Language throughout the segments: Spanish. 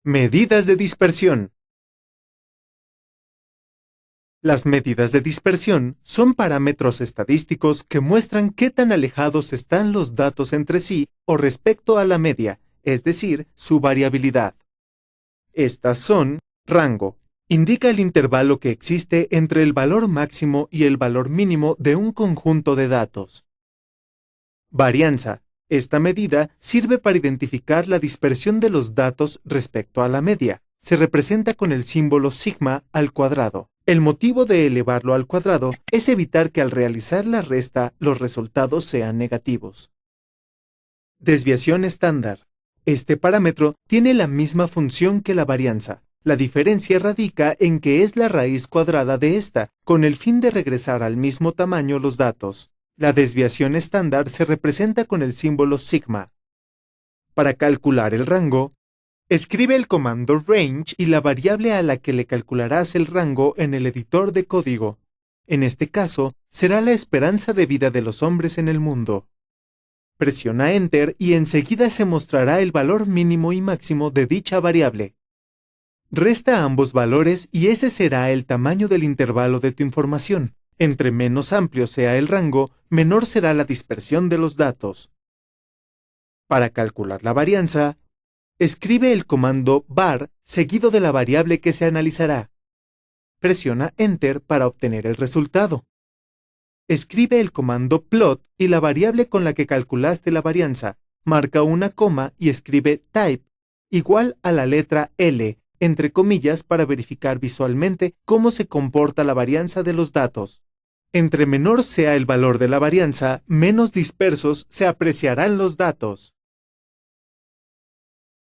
Medidas de dispersión. Las medidas de dispersión son parámetros estadísticos que muestran qué tan alejados están los datos entre sí o respecto a la media, es decir, su variabilidad. Estas son: rango. Indica el intervalo que existe entre el valor máximo y el valor mínimo de un conjunto de datos. Varianza. Esta medida sirve para identificar la dispersión de los datos respecto a la media. Se representa con el símbolo sigma al cuadrado. El motivo de elevarlo al cuadrado es evitar que al realizar la resta los resultados sean negativos. Desviación estándar. Este parámetro tiene la misma función que la varianza. La diferencia radica en que es la raíz cuadrada de esta, con el fin de regresar al mismo tamaño los datos. La desviación estándar se representa con el símbolo sigma. Para calcular el rango, escribe el comando range y la variable a la que le calcularás el rango en el editor de código. En este caso, será la esperanza de vida de los hombres en el mundo. Presiona Enter y enseguida se mostrará el valor mínimo y máximo de dicha variable. Resta ambos valores y ese será el tamaño del intervalo de tu información. Entre menos amplio sea el rango, menor será la dispersión de los datos. Para calcular la varianza, escribe el comando var seguido de la variable que se analizará. Presiona Enter para obtener el resultado. Escribe el comando plot y la variable con la que calculaste la varianza. Marca una coma y escribe type igual a la letra L, entre comillas, para verificar visualmente cómo se comporta la varianza de los datos. Entre menor sea el valor de la varianza, menos dispersos se apreciarán los datos.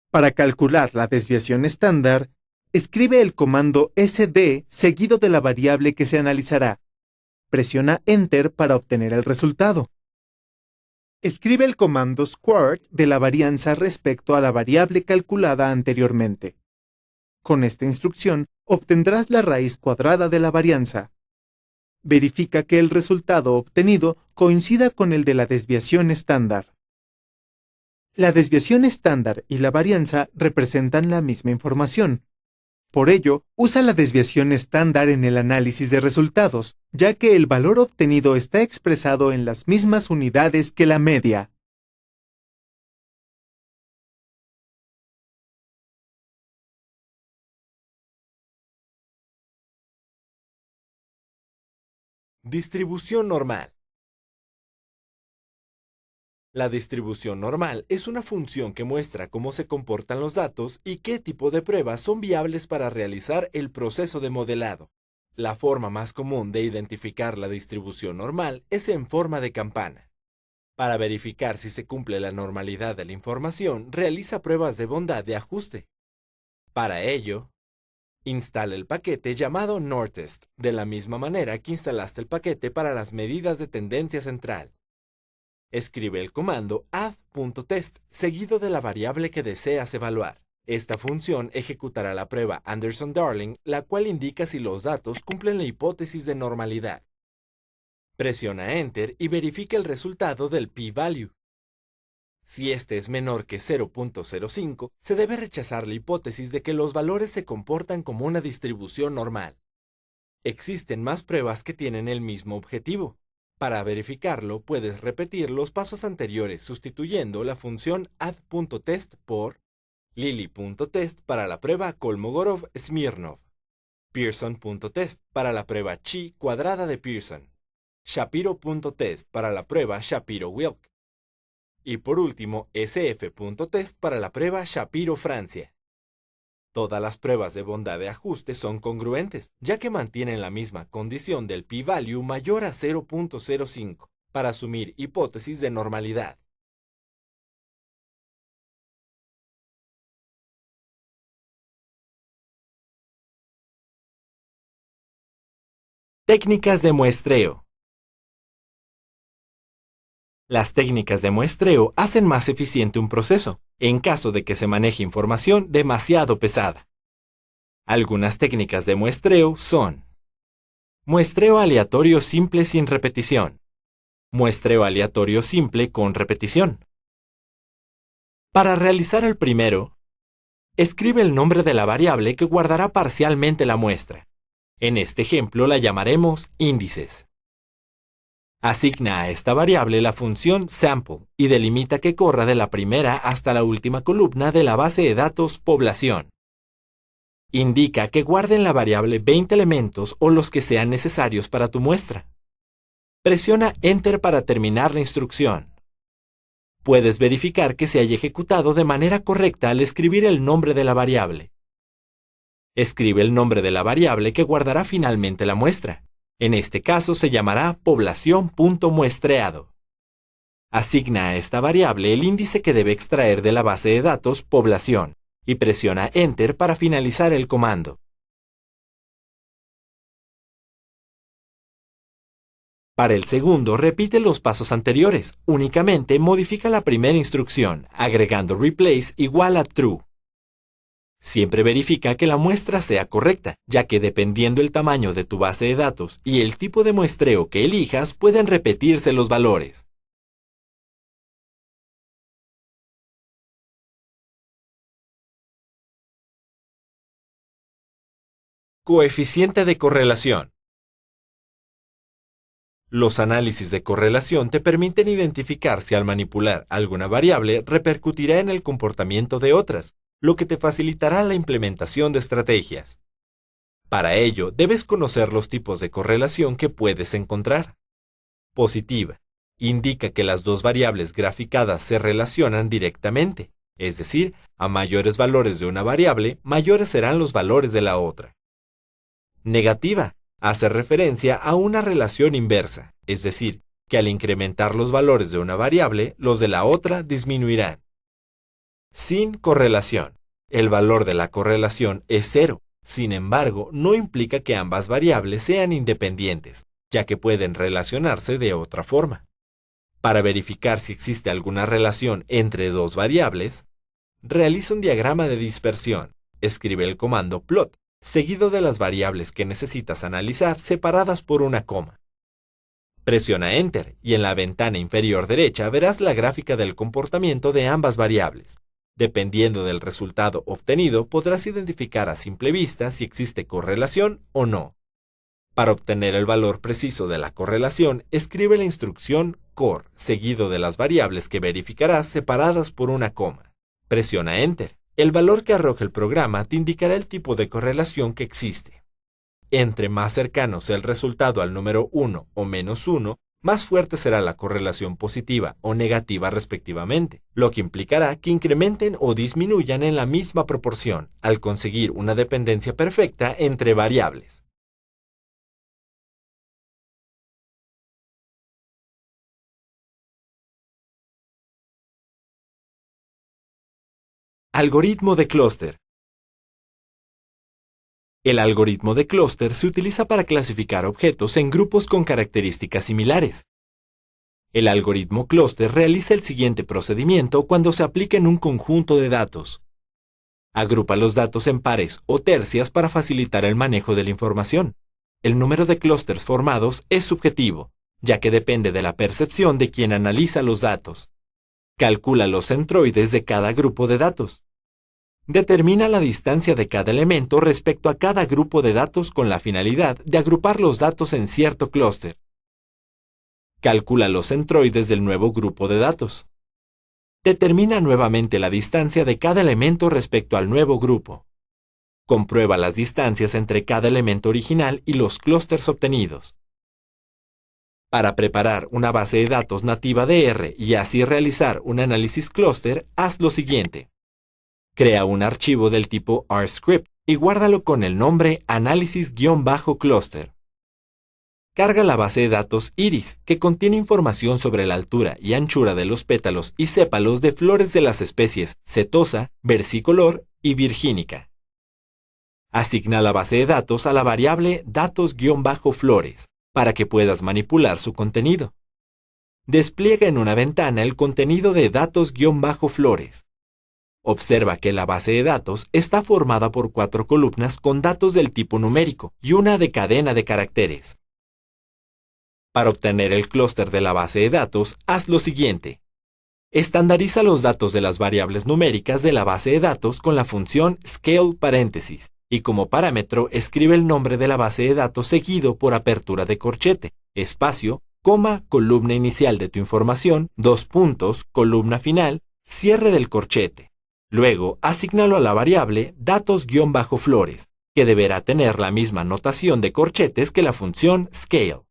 Para calcular la desviación estándar, escribe el comando sd seguido de la variable que se analizará. Presiona Enter para obtener el resultado. Escribe el comando squared de la varianza respecto a la variable calculada anteriormente. Con esta instrucción obtendrás la raíz cuadrada de la varianza. Verifica que el resultado obtenido coincida con el de la desviación estándar. La desviación estándar y la varianza representan la misma información. Por ello, usa la desviación estándar en el análisis de resultados, ya que el valor obtenido está expresado en las mismas unidades que la media. Distribución normal. La distribución normal es una función que muestra cómo se comportan los datos y qué tipo de pruebas son viables para realizar el proceso de modelado. La forma más común de identificar la distribución normal es en forma de campana. Para verificar si se cumple la normalidad de la información, realiza pruebas de bondad de ajuste. Para ello, instala el paquete llamado Nortest, de la misma manera que instalaste el paquete para las medidas de tendencia central. Escribe el comando add.test seguido de la variable que deseas evaluar. Esta función ejecutará la prueba Anderson-Darling, la cual indica si los datos cumplen la hipótesis de normalidad. Presiona Enter y verifica el resultado del p-value. Si este es menor que 0.05, se debe rechazar la hipótesis de que los valores se comportan como una distribución normal. Existen más pruebas que tienen el mismo objetivo. Para verificarlo, puedes repetir los pasos anteriores sustituyendo la función add.test por lily.test para la prueba Kolmogorov-Smirnov, pearson.test para la prueba chi cuadrada de Pearson, shapiro.test para la prueba Shapiro-Wilk y por último sf.test para la prueba Shapiro-Francia. Todas las pruebas de bondad de ajuste son congruentes, ya que mantienen la misma condición del p-value mayor a 0.05 para asumir hipótesis de normalidad. Técnicas de muestreo. Las técnicas de muestreo hacen más eficiente un proceso, en caso de que se maneje información demasiado pesada. Algunas técnicas de muestreo son: muestreo aleatorio simple sin repetición, muestreo aleatorio simple con repetición. Para realizar el primero, escribe el nombre de la variable que guardará parcialmente la muestra. En este ejemplo la llamaremos índices. Asigna a esta variable la función sample y delimita que corra de la primera hasta la última columna de la base de datos población. Indica que guarde en la variable 20 elementos o los que sean necesarios para tu muestra. Presiona Enter para terminar la instrucción. Puedes verificar que se haya ejecutado de manera correcta al escribir el nombre de la variable. Escribe el nombre de la variable que guardará finalmente la muestra. En este caso se llamará población.muestreado. Asigna a esta variable el índice que debe extraer de la base de datos población y presiona Enter para finalizar el comando. Para el segundo, repite los pasos anteriores, únicamente modifica la primera instrucción, agregando replace igual a true. Siempre verifica que la muestra sea correcta, ya que dependiendo el tamaño de tu base de datos y el tipo de muestreo que elijas, pueden repetirse los valores. Coeficiente de correlación. Los análisis de correlación te permiten identificar si al manipular alguna variable repercutirá en el comportamiento de otras, lo que te facilitará la implementación de estrategias. Para ello, debes conocer los tipos de correlación que puedes encontrar. Positiva. Indica que las dos variables graficadas se relacionan directamente, es decir, a mayores valores de una variable, mayores serán los valores de la otra. Negativa. Hace referencia a una relación inversa, es decir, que al incrementar los valores de una variable, los de la otra disminuirán. Sin correlación. El valor de la correlación es 0. Sin embargo, no implica que ambas variables sean independientes, ya que pueden relacionarse de otra forma. Para verificar si existe alguna relación entre dos variables, realiza un diagrama de dispersión. Escribe el comando plot, seguido de las variables que necesitas analizar separadas por una coma. Presiona Enter y en la ventana inferior derecha verás la gráfica del comportamiento de ambas variables. Dependiendo del resultado obtenido, podrás identificar a simple vista si existe correlación o no. Para obtener el valor preciso de la correlación, escribe la instrucción cor, seguido de las variables que verificarás separadas por una coma. Presiona Enter. El valor que arroja el programa te indicará el tipo de correlación que existe. Entre más cercano sea el resultado al número 1 o -1, más fuerte será la correlación positiva o negativa respectivamente, lo que implicará que incrementen o disminuyan en la misma proporción, al conseguir una dependencia perfecta entre variables. Algoritmo de clúster. El algoritmo de clúster se utiliza para clasificar objetos en grupos con características similares. El algoritmo clúster realiza el siguiente procedimiento cuando se aplica en un conjunto de datos. Agrupa los datos en pares o tercias para facilitar el manejo de la información. El número de clústeres formados es subjetivo, ya que depende de la percepción de quien analiza los datos. Calcula los centroides de cada grupo de datos. Determina la distancia de cada elemento respecto a cada grupo de datos con la finalidad de agrupar los datos en cierto clúster. Calcula los centroides del nuevo grupo de datos. Determina nuevamente la distancia de cada elemento respecto al nuevo grupo. Comprueba las distancias entre cada elemento original y los clústeres obtenidos. Para preparar una base de datos nativa de R y así realizar un análisis clúster, haz lo siguiente. Crea un archivo del tipo rscript y guárdalo con el nombre análisis-clúster. Carga la base de datos Iris, que contiene información sobre la altura y anchura de los pétalos y sépalos de flores de las especies setosa, versicolor y virgínica. Asigna la base de datos a la variable datos-flores para que puedas manipular su contenido. Despliega en una ventana el contenido de datos-flores. Observa que la base de datos está formada por 4 columnas con datos del tipo numérico y una de cadena de caracteres. Para obtener el clúster de la base de datos, haz lo siguiente. Estandariza los datos de las variables numéricas de la base de datos con la función scale paréntesis y como parámetro escribe el nombre de la base de datos seguido por apertura de corchete, espacio, coma, columna inicial de tu información, dos puntos, columna final, cierre del corchete. Luego, asígnalo a la variable datos-flores, que deberá tener la misma notación de corchetes que la función scale.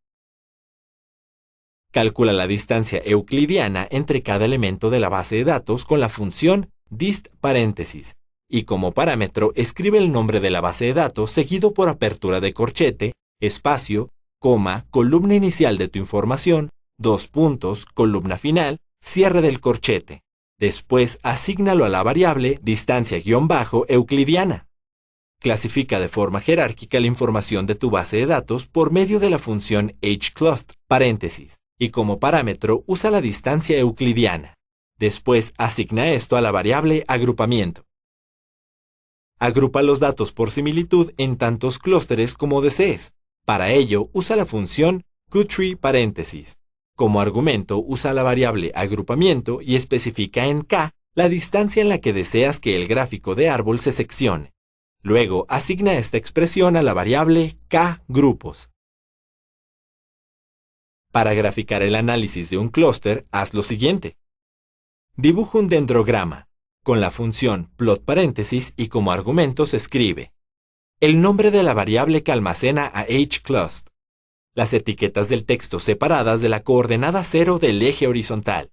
Calcula la distancia euclidiana entre cada elemento de la base de datos con la función dist paréntesis, y como parámetro escribe el nombre de la base de datos seguido por apertura de corchete, espacio, coma, columna inicial de tu información, dos puntos, columna final, cierre del corchete. Después, asígnalo a la variable distancia-euclidiana. Clasifica de forma jerárquica la información de tu base de datos por medio de la función hclust, paréntesis, y como parámetro usa la distancia euclidiana. Después, asigna esto a la variable agrupamiento. Agrupa los datos por similitud en tantos clústeres como desees. Para ello, usa la función qtree paréntesis. Como argumento, usa la variable agrupamiento y especifica en K la distancia en la que deseas que el gráfico de árbol se seccione. Luego, asigna esta expresión a la variable kgrupos. Para graficar el análisis de un clúster, haz lo siguiente. Dibuja un dendrograma. Con la función plot paréntesis y como argumento se escribe el nombre de la variable que almacena a hclust, las etiquetas del texto separadas de la coordenada 0 del eje horizontal,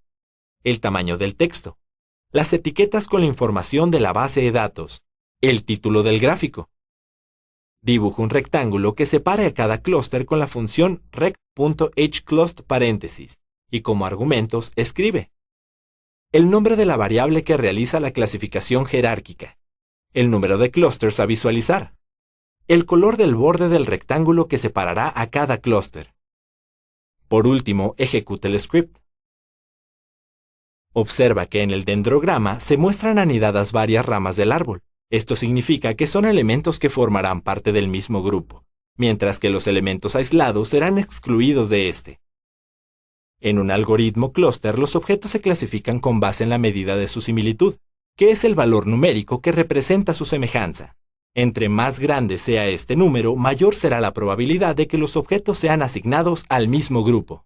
el tamaño del texto, las etiquetas con la información de la base de datos, el título del gráfico. Dibuja un rectángulo que separe a cada clúster con la función rect.hclust paréntesis y como argumentos escribe el nombre de la variable que realiza la clasificación jerárquica, el número de clústeres a visualizar, el color del borde del rectángulo que separará a cada clúster. Por último, ejecuta el script. Observa que en el dendrograma se muestran anidadas varias ramas del árbol. Esto significa que son elementos que formarán parte del mismo grupo, mientras que los elementos aislados serán excluidos de este. En un algoritmo clúster, los objetos se clasifican con base en la medida de su similitud, que es el valor numérico que representa su semejanza. Entre más grande sea este número, mayor será la probabilidad de que los objetos sean asignados al mismo grupo.